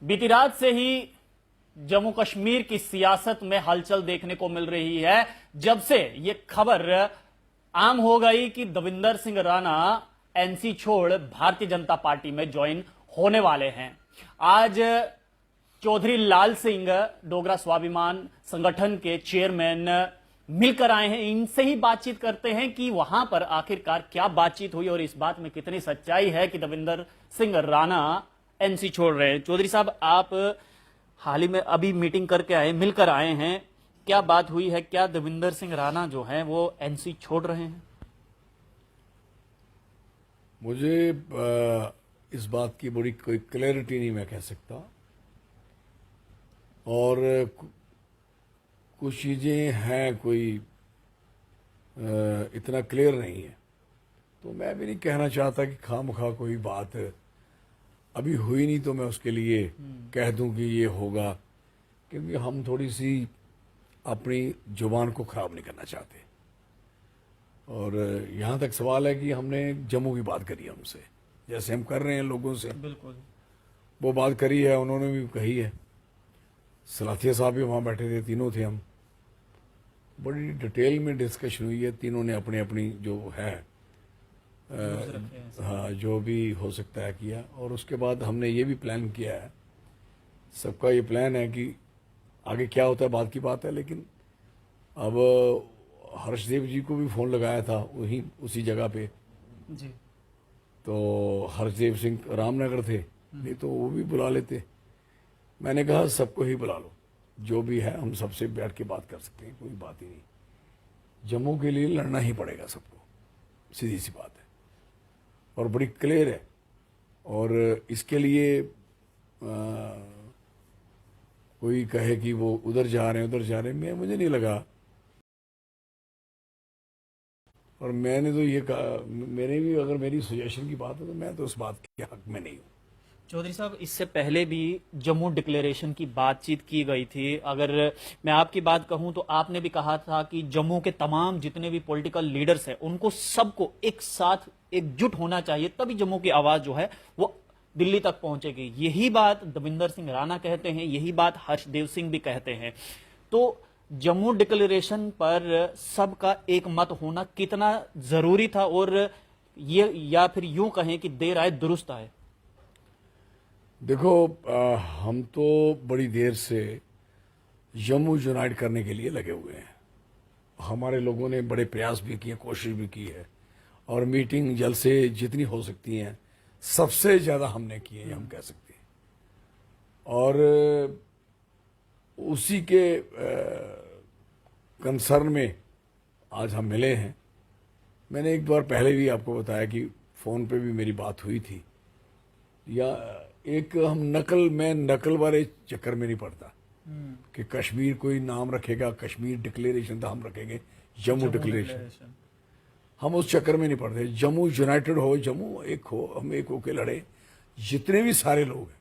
बीती रात से ही जम्मू कश्मीर की सियासत में हलचल देखने को मिल रही है, जब से यह खबर आम हो गई कि दविंदर सिंह राणा एनसी छोड़ भारतीय जनता पार्टी में ज्वाइन होने वाले हैं। आज चौधरी लाल सिंह डोगरा स्वाभिमान संगठन के चेयरमैन मिलकर आए हैं। इनसे ही बातचीत करते हैं कि वहां पर आखिरकार क्या बातचीत हुई और इस बात में कितनी सच्चाई है कि दविंदर सिंह राणा एनसी छोड़ रहे हैं। चौधरी साहब, आप हाल ही में अभी मीटिंग करके आए, मिलकर आए हैं, क्या बात हुई है? क्या दविंदर सिंह राणा जो हैं वो एनसी छोड़ रहे हैं? मुझे इस बात की बड़ी कोई क्लैरिटी नहीं मैं कह सकता, और कुछ चीज़ें हैं कोई इतना क्लियर नहीं है, तो मैं भी नहीं कहना चाहता कि खामखा कोई बात अभी हुई नहीं तो मैं उसके लिए कह दूं कि ये होगा, क्योंकि हम थोड़ी सी अपनी जुबान को ख़राब नहीं करना चाहते। और यहाँ तक सवाल है कि हमने जम्मू की बात करी है उनसे, जैसे हम कर रहे हैं लोगों से, बिल्कुल वो बात करी है, उन्होंने भी कही है। सलाथिया साहब भी वहाँ बैठे थे, तीनों थे हम, बड़ी डिटेल में डिस्कशन हुई है। तीनों ने अपनी अपनी जो है हाँ जो भी हो सकता है किया, और उसके बाद हमने ये भी प्लान किया है, सबका ये प्लान है कि आगे क्या होता है बात की बात है, लेकिन अब हर्षदेव जी को भी फ़ोन लगाया था वहीं उसी जगह पे जी। तो हर्षदेव सिंह रामनगर थे, नहीं तो वो भी बुला लेते। मैंने कहा सबको ही बुला लो, जो भी है हम सबसे बैठ के बात कर सकते हैं, कोई बात ही नहीं। जम्मू के लिए लड़ना ही पड़ेगा सबको, सीधी सी बात है और बड़ी क्लियर है। और इसके लिए कोई कहे कि वो उधर जा रहे हैं उधर जा रहे हैं, मुझे नहीं लगा। और मैंने तो ये कहा, मैंने भी अगर मेरी सजेशन की बात है तो मैं तो उस बात के हक में नहीं हूँ। चौधरी साहब, इससे पहले भी जम्मू डिक्लेरेशन की बातचीत की गई थी। अगर मैं आपकी बात कहूं तो आपने भी कहा था कि जम्मू के तमाम जितने भी पॉलिटिकल लीडर्स हैं उनको सबको एक साथ एकजुट होना चाहिए, तभी जम्मू की आवाज जो है वो दिल्ली तक पहुंचेगी। यही बात दविंदर सिंह राणा कहते हैं, यही बात हर्षदेव सिंह भी कहते हैं। तो जम्मू डिक्लेरेशन पर सबका एक मत होना कितना जरूरी था, और ये या फिर यूं कहें कि देर आए दुरुस्त आए? देखो, हम तो बड़ी देर से जम्मू यूनाइट करने के लिए लगे हुए हैं। हमारे लोगों ने बड़े प्रयास भी किए, कोशिश भी की है, और मीटिंग जल्द से जितनी हो सकती हैं सबसे ज़्यादा हमने की है, हम कह सकते हैं। और उसी के कंसर्न में आज हम मिले हैं। मैंने एक बार पहले भी आपको बताया कि फ़ोन पे भी मेरी बात हुई थी, या एक हम मैं नकल वाले चक्कर में नहीं पड़ता कि कश्मीर कोई नाम रखेगा, कश्मीर डिक्लेरेशन तो हम रखेंगे जम्मू डिक्लेरेशन। हम उस चक्कर में नहीं पड़ते। जम्मू यूनाइटेड हो, जम्मू एक हो, हम एक होके लड़े। जितने भी सारे लोग हैं,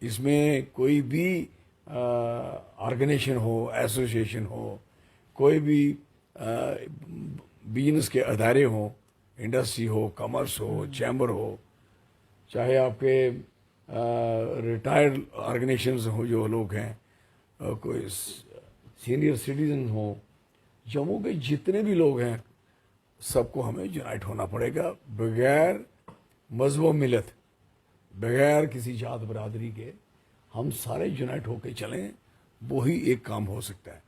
इसमें कोई भी ऑर्गेनाइजेशन हो, एसोसिएशन हो, कोई भी बिजनेस के अदारे हो, इंडस्ट्री हो, कॉमर्स हो, चैम्बर हो, चाहे आपके रिटायर्ड ऑर्गेनाइजेशंस हो, जो लोग हैं, कोई सीनियर सिटीजन हो, जम्मू के जितने भी लोग हैं सबको हमें यूनाइट होना पड़ेगा, बगैर मजहब मिलत, बगैर किसी जात बरादरी के हम सारे यूनाइट होकर चलें, वही एक काम हो सकता है।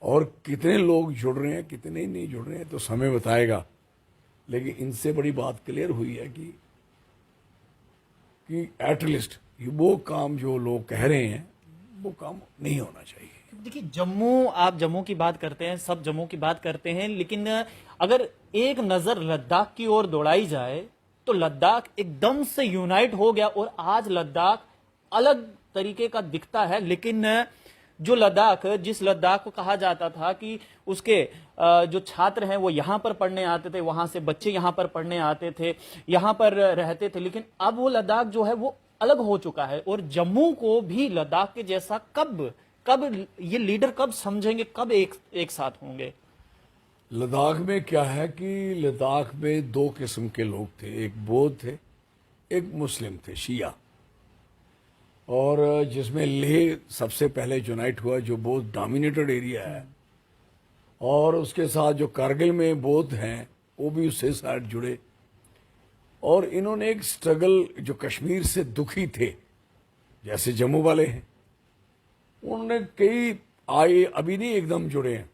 और कितने लोग जुड़ रहे हैं कितने नहीं जुड़ रहे हैं तो समय बताएगा, लेकिन इनसे बड़ी बात क्लियर हुई है कि एटलीस्ट वो काम जो लोग कह रहे हैं वो काम नहीं होना चाहिए। देखिए, जम्मू, आप जम्मू की बात करते हैं, सब जम्मू की बात करते हैं, लेकिन अगर एक नजर लद्दाख की ओर दौड़ाई जाए तो लद्दाख एकदम से यूनाइट हो गया और आज लद्दाख अलग तरीके का दिखता है। लेकिन जो लद्दाख, जिस लद्दाख को कहा जाता था कि उसके जो छात्र हैं वो यहां पर पढ़ने आते थे, वहां से बच्चे यहां पर पढ़ने आते थे, यहां पर रहते थे, लेकिन अब वो लद्दाख जो है वो अलग हो चुका है। और जम्मू को भी लद्दाख के जैसा कब कब ये लीडर कब समझेंगे, कब एक साथ होंगे? लद्दाख में क्या है कि लद्दाख में दो किस्म के लोग थे, एक बौद्ध थे, एक मुस्लिम थे, शिया। और जिसमें लेह सबसे पहले यूनाइट हुआ, जो बहुत डोमिनेटेड एरिया है, और उसके साथ जो कारगिल में बौद्ध हैं वो भी उससे साथ जुड़े। और इन्होंने एक स्ट्रगल, जो कश्मीर से दुखी थे जैसे जम्मू वाले हैं, उन्होंने कई आए, अभी नहीं एकदम जुड़े हैं।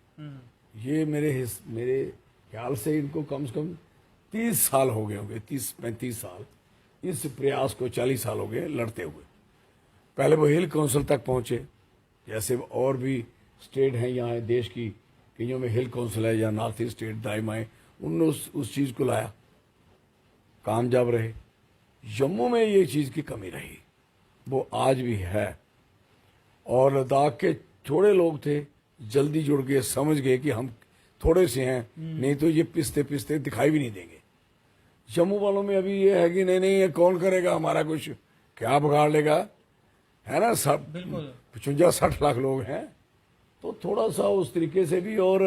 ये मेरे ख्याल से इनको कम से कम 30 साल हो गए होंगे, 30-35 साल इस प्रयास को, 40 साल हो गए लड़ते हुए। पहले वो हिल काउंसिल तक पहुंचे, जैसे और भी स्टेट हैं यहाँ देश की, कईयों में हिल काउंसिल है या नॉर्थ ईस्ट स्टेट, दाएं बाएं, उन्होंने उस चीज़ को लाया, कामयाब रहे। जम्मू में ये चीज़ की कमी रही, वो आज भी है। और लद्दाख के थोड़े लोग थे, जल्दी जुड़ गए, समझ गए कि हम थोड़े से हैं, नहीं तो ये पिसते पिसते दिखाई भी नहीं देंगे। जम्मू वालों में अभी ये है कि नहीं नहीं, ये कौन करेगा हमारा कुछ, क्या बिगाड़ लेगा, है ना। सब 55-60 लाख लोग हैं, तो थोड़ा सा उस तरीके से भी, और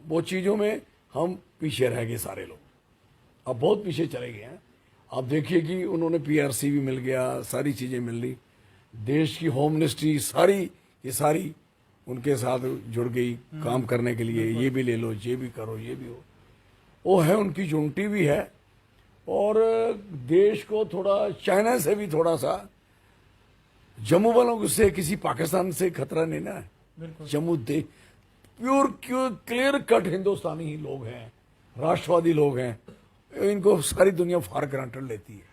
वो चीज़ों में हम पीछे रह गए सारे लोग, अब बहुत पीछे चले गए हैं। आप देखिए कि उन्होंने पीआरसी भी मिल गया, सारी चीज़ें मिल रही, देश की होम मिनिस्ट्री सारी उनके साथ जुड़ गई काम करने के लिए, ये भी ले लो, ये भी करो, ये भी हो, वो है, उनकी यूनिटी भी है। और देश को थोड़ा चाइना से भी थोड़ा सा, जम्मू वालों से किसी पाकिस्तान से खतरा नहीं ना है। जम्मू दे प्योर क्लियर कट हिंदुस्तानी ही लोग हैं, राष्ट्रवादी लोग हैं, इनको सारी दुनिया फॉर ग्रांटेड लेती है,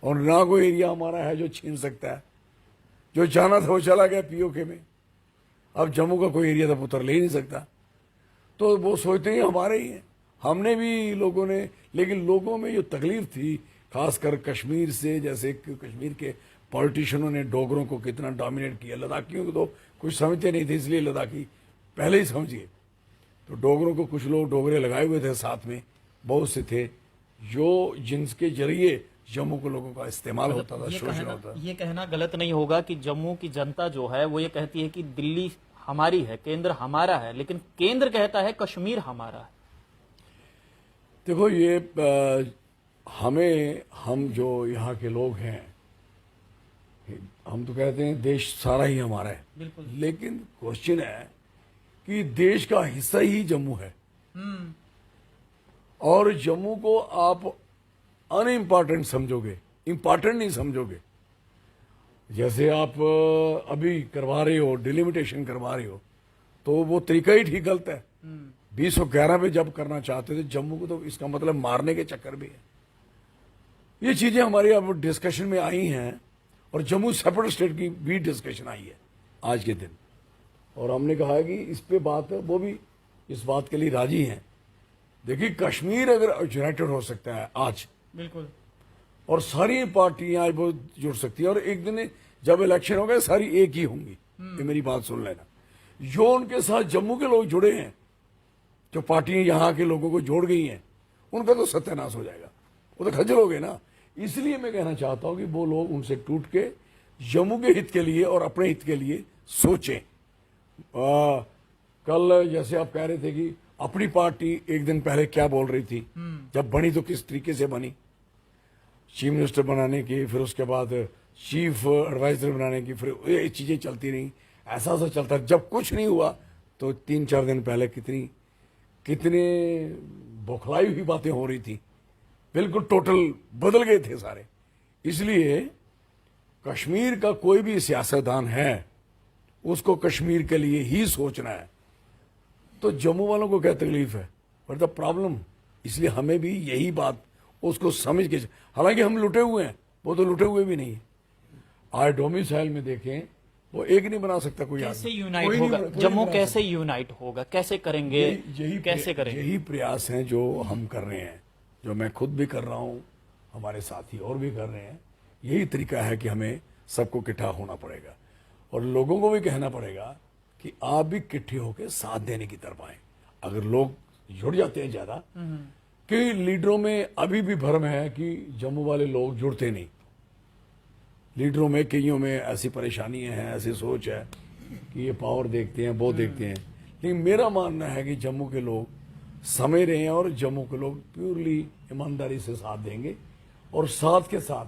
और ना कोई एरिया हमारा है जो छीन सकता है। जो जाना था वो चला गया पीओके में, अब जम्मू का कोई एरिया तो पुत्र ले ही नहीं सकता, तो वो सोचते हैं हमारे ही हैं। हमने भी लोगों ने, लेकिन लोगों में जो तकलीफ थी, खासकर कश्मीर से, जैसे कश्मीर के पॉलिटिशियनों ने डोगरों को कितना डोमिनेट किया, लद्दाखियों को तो कुछ समझते नहीं थे, इसलिए लद्दाखी पहले ही समझिए। तो डोगरों को कुछ लोग डोगरे लगाए हुए थे साथ में, बहुत से थे, जो जिनके जरिए जम्मू के लोगों का इस्तेमाल होता था, शोषण होता था। ये कहना गलत नहीं होगा कि जम्मू की जनता जो है वो ये कहती है कि दिल्ली हमारी है, केंद्र हमारा है, लेकिन केंद्र कहता है कश्मीर हमारा है। देखो, ये हम जो यहाँ के लोग हैं, हम तो कहते हैं देश सारा ही हमारा है, लेकिन क्वेश्चन है कि देश का हिस्सा ही जम्मू है, और जम्मू को आप अनइम्पॉर्टेंट समझोगे, इम्पॉर्टेंट नहीं समझोगे। जैसे आप अभी करवा रहे हो, डिलिमिटेशन करवा रहे हो, तो वो तरीका ही ठीक गलत है। 2011 में जब करना चाहते थे जम्मू को, तो इसका मतलब मारने के चक्कर भी है। ये चीजें हमारी अब डिस्कशन में आई हैं, और जम्मू सेपरेट स्टेट की भी डिस्कशन आई है आज के दिन, और हमने कहा है कि इस पे बात, वो भी इस बात के लिए राजी हैं। देखिए, कश्मीर अगर यूनाइटेड हो सकता है आज, बिल्कुल, और सारी पार्टियां आज वो जुड़ सकती हैं, और एक दिन जब इलेक्शन होगा सारी एक ही होंगी। ये मेरी बात सुन लेना, जो उनके साथ जम्मू के लोग जुड़े हैं, जो पार्टियां यहाँ के लोगों को जोड़ गई हैं, उनका तो सत्यानाश हो जाएगा, वो तो खज्जल हो गए ना। इसलिए मैं कहना चाहता हूं कि वो लोग उनसे टूट के जम्मू के हित के लिए और अपने हित के लिए सोचें। कल जैसे आप कह रहे थे कि अपनी पार्टी एक दिन पहले क्या बोल रही थी, जब बनी तो किस तरीके से बनी, चीफ मिनिस्टर बनाने की, फिर उसके बाद चीफ एडवाइजर बनाने की, फिर ये चीजें चलती रही, ऐसा चलता। जब कुछ नहीं हुआ तो 3-4 दिन पहले कितने बौखलाई हुई बातें हो रही थी, बिल्कुल टोटल बदल गए थे सारे। इसलिए कश्मीर का कोई भी सियासतदान है, उसको कश्मीर के लिए ही सोचना है। तो जम्मू वालों को क्या तकलीफ है, बट द प्रॉब्लम, इसलिए हमें भी यही बात उसको समझ के, हालांकि हम लुटे हुए हैं, वो तो लुटे हुए भी नहीं है। आज डोमिसाइल में देखें, वो एक नहीं बना सकता कोई, कैसे यूनाइट होगा जम्मू, कैसे यूनाइट होगा, कैसे करेंगे, कैसे करेंगे? यही प्रयास हैं जो हम कर रहे हैं, जो मैं खुद भी कर रहा हूं, हमारे साथी और भी कर रहे हैं। यही तरीका है कि हमें सबको इकट्ठा होना पड़ेगा, और लोगों को भी कहना पड़ेगा कि आप भी इकट्ठे होकर साथ देने की तरफ आए। अगर लोग जुड़ जाते हैं ज्यादा, कि लीडरों में अभी भी भ्रम है कि जम्मू वाले लोग जुड़ते नहीं, लीडरों में कईयों में ऐसी परेशानियां हैं, ऐसी सोच है कि ये पावर देखते हैं, वो देखते हैं। लेकिन मेरा मानना है कि जम्मू के लोग समझ रहे हैं, और जम्मू के लोग प्योरली ईमानदारी से साथ देंगे, और साथ के साथ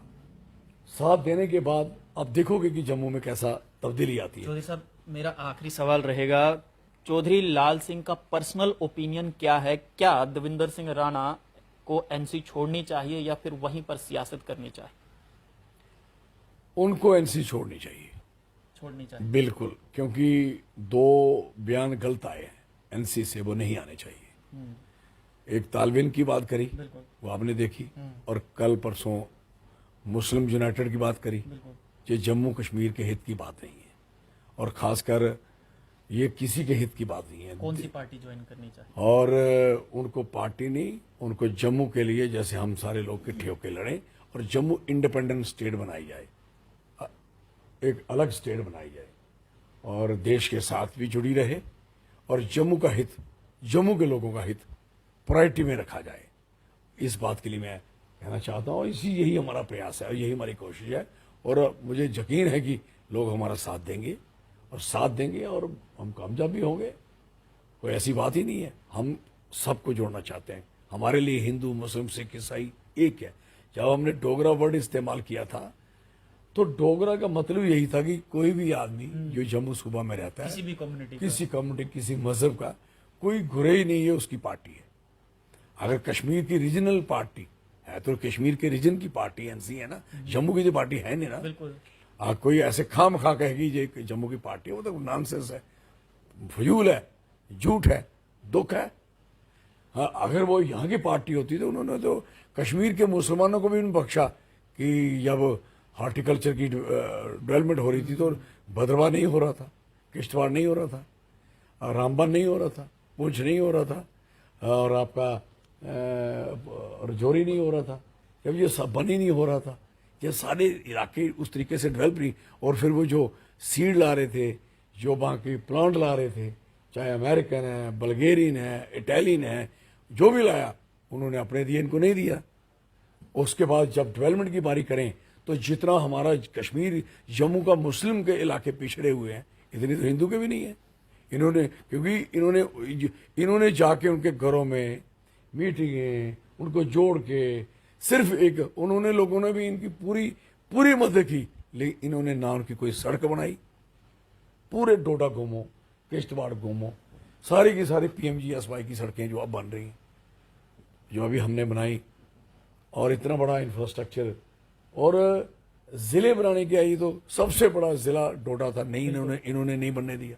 साथ देने के बाद आप देखोगे कि जम्मू में कैसा तब्दीली आती है। चौधरी साहब, मेरा आखिरी सवाल रहेगा, चौधरी लाल सिंह का पर्सनल ओपिनियन क्या है? क्या दविंदर सिंह राणा को एनसी छोड़नी चाहिए या फिर वहीं पर सियासत करनी चाहिए? उनको एनसी छोड़नी चाहिए। छोड़नी चाहिए, बिल्कुल, क्योंकि 2 बयान गलत आए हैं, एनसी से वो नहीं आने चाहिए। एक तालविन की बात करी, वो आपने देखी, और कल परसों मुस्लिम यूनाइटेड की बात करी। ये जम्मू कश्मीर के हित की बात नहीं है, और खासकर ये किसी के हित की बात नहीं है। कौन सी पार्टी ज्वाइन करनी चाहिए? और उनको पार्टी नहीं, उनको जम्मू के लिए जैसे हम सारे लोग इकट्ठे होकर लड़ें और जम्मू इंडिपेंडेंट स्टेट बनाई जाए, एक अलग स्टेट बनाई जाए और देश के साथ भी जुड़ी रहे, और जम्मू का हित, जम्मू के लोगों का हित प्रायोरिटी में रखा जाए। इस बात के लिए मैं कहना चाहता हूँ, यही हमारा प्रयास है और यही हमारी कोशिश है, और मुझे यकीन है कि लोग हमारा साथ देंगे और हम कामयाब भी होंगे। कोई ऐसी बात ही नहीं है, हम सबको जोड़ना चाहते हैं। हमारे लिए हिंदू, मुस्लिम, सिख, ईसाई एक है। जब हमने डोगरा वर्ड इस्तेमाल किया था तो डोगरा का मतलब यही था कि कोई भी आदमी जो जम्मू सूबा में रहता है, किसी कम्युनिटी, किसी मजहब का, कोई गुरेज नहीं है, उसकी पार्टी है। अगर कश्मीर की रीजनल पार्टी है तो कश्मीर के रीजन की पार्टी एनसी है ना, जम्मू की जो पार्टी है नहीं ना। बिल्कुल। कोई ऐसे खाम खा कहेगी ये जम्मू की पार्टी है, वो तो नॉनसेंस है, फजूल है, झूठ है, दुख है। हाँ, अगर वो यहाँ की पार्टी होती तो उन्होंने तो कश्मीर के मुसलमानों को भी नहीं बख्शा कि जब हॉर्टिकल्चर की डेवलपमेंट हो रही थी तो भद्रवाह नहीं हो रहा था, किश्तवाड़ नहीं हो रहा था, रामबन नहीं हो रहा था, पुंछ नहीं हो रहा था, और आपका रजौरी नहीं हो रहा था, जब ये सब बनी नहीं हो रहा था, ये सारे इलाके उस तरीके से डेवलप नहीं। और फिर वो जो सीड ला रहे थे, जो वहाँ की प्लांट ला रहे थे, चाहे अमेरिकन है, बल्गेरियन है, इटालियन है, जो भी लाया उन्होंने अपने दिए, इनको नहीं दिया। उसके बाद जब डेवलपमेंट की बारी करें तो जितना हमारा कश्मीर, जम्मू का मुस्लिम के इलाके पिछड़े हुए हैं, इतने तो हिंदू के भी नहीं है। इन्होंने, क्योंकि इन्होंने जाके उनके घरों में मीटिंगें, उनको जोड़ के सिर्फ एक, उन्होंने, लोगों ने भी इनकी पूरी मदद की, लेकिन इन्होंने ना उनकी कोई सड़क बनाई। पूरे डोडा घूमो, किश्तवाड़ घूमो, सारी की सारी PMGSY की सड़कें जो अब बन रही हैं, जो अभी हमने बनाई, और इतना बड़ा इंफ्रास्ट्रक्चर, और जिले बनाने की आई तो सबसे बड़ा जिला डोडा था, नहीं इन्होंने नहीं बनने दिया,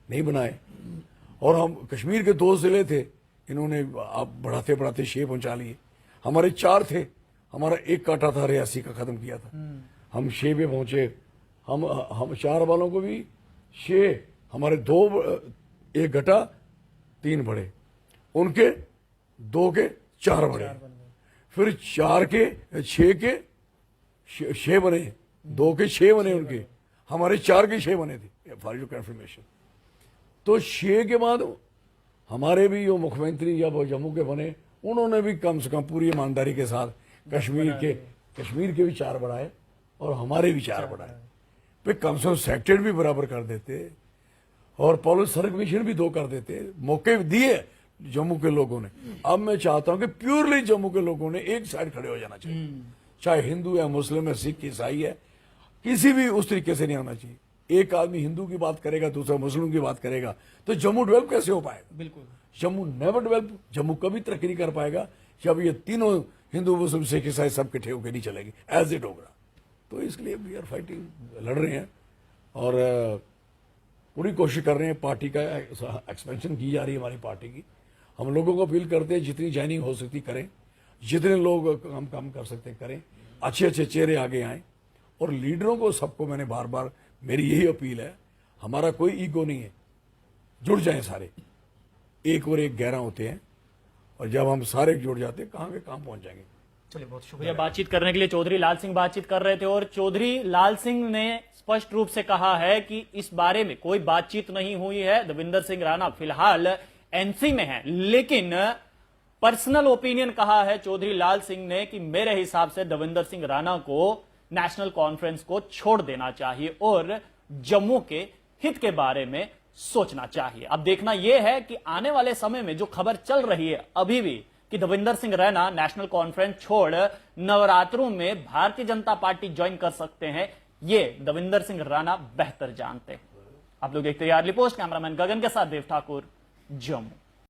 नहीं बनाए। और हम कश्मीर के 2 जिले थे, इन्होंने आप बढ़ाते बढ़ाते 6 पहुंचा लिए। हमारे 4 थे, हमारा 1 काटा था, रियासी का खत्म किया था, हम 6 पे पहुंचे। हम 4 वालों को भी 6, हमारे 2, 1 घटा, 3 बढ़े, उनके 2 के 4 बढ़े, फिर 4 के 6 के 6 बने, 2 के 6 बने उनके, हमारे 4 के 6 बने थे, फॉर योर कंफर्मेशन। तो 6 के बाद हमारे भी जो मुख्यमंत्री जब जम्मू के बने, उन्होंने भी कम से कम पूरी ईमानदारी के साथ कश्मीर के भी 4 बढ़ाए और हमारे भी 4 बढ़ाए। फिर कम से कम सेक्टर भी बराबर कर देते और पॉलिस सड़क मिशन भी 2 कर देते, मौके दिए जम्मू के लोगों ने। अब मैं चाहता हूं कि प्योरली जम्मू के लोगों ने एक साइड खड़े हो जाना चाहिए, चाहे हिंदू है, मुस्लिम है, सिख, ईसाई है, किसी भी उस तरीके से नहीं होना चाहिए। एक आदमी हिंदू की बात करेगा, दूसरा मुस्लिम की बात करेगा, तो जम्मू डेवलप कैसे हो पाएगा? बिल्कुल, जम्मू नेवर डेवलप, जम्मू कभी तरक्की नहीं कर पाएगा जब ये तीनों हिंदू, मुस्लिम, सिख, ईसाई सब इकट्ठे होकर नहीं चलेंगे एज इट होगा। तो इसलिए वी आर फाइटिंग, लड़ रहे हैं और पूरी कोशिश कर रहे हैं। पार्टी का एक्सपेंशन की जा रही है हमारी पार्टी की। हम लोगों को अपील करते हैं जितनी ज्वाइनिंग हो सकती करें, जितने लोग काम कर सकते हैं करें, अच्छे अच्छे चेहरे आगे आएँ। और लीडरों को सबको मैंने बार बार, मेरी यही अपील है, हमारा कोई ईगो नहीं है, जुड़ जाएं सारे, एक और एक 11 होते हैं, और जब हम सारे जुड़ जाते हैं कहाँ के काम पहुंच जाएंगे। चलिए, बहुत शुक्रिया बातचीत करने के लिए। चौधरी लाल सिंह बातचीत कर रहे थे और चौधरी लाल सिंह ने स्पष्ट रूप से कहा है कि इस बारे में कोई बातचीत नहीं हुई है। दविंदर सिंह राणा फिलहाल एनसी में है, लेकिन पर्सनल ओपिनियन कहा है चौधरी लाल सिंह ने कि मेरे हिसाब से दविंदर सिंह राणा को नेशनल कॉन्फ्रेंस को छोड़ देना चाहिए और जम्मू के हित के बारे में सोचना चाहिए। अब देखना यह है कि आने वाले समय में जो खबर चल रही है अभी भी कि दविंदर सिंह रैना नेशनल कॉन्फ्रेंस छोड़ नवरात्रों में भारतीय जनता पार्टी ज्वाइन कर सकते हैं, ये दविंदर सिंह राणा बेहतर जानते हैं। आप लोग देखते हैं आर्ली पोस्ट। कैमरामैन गगन के साथ देव ठाकुर, जम्मू।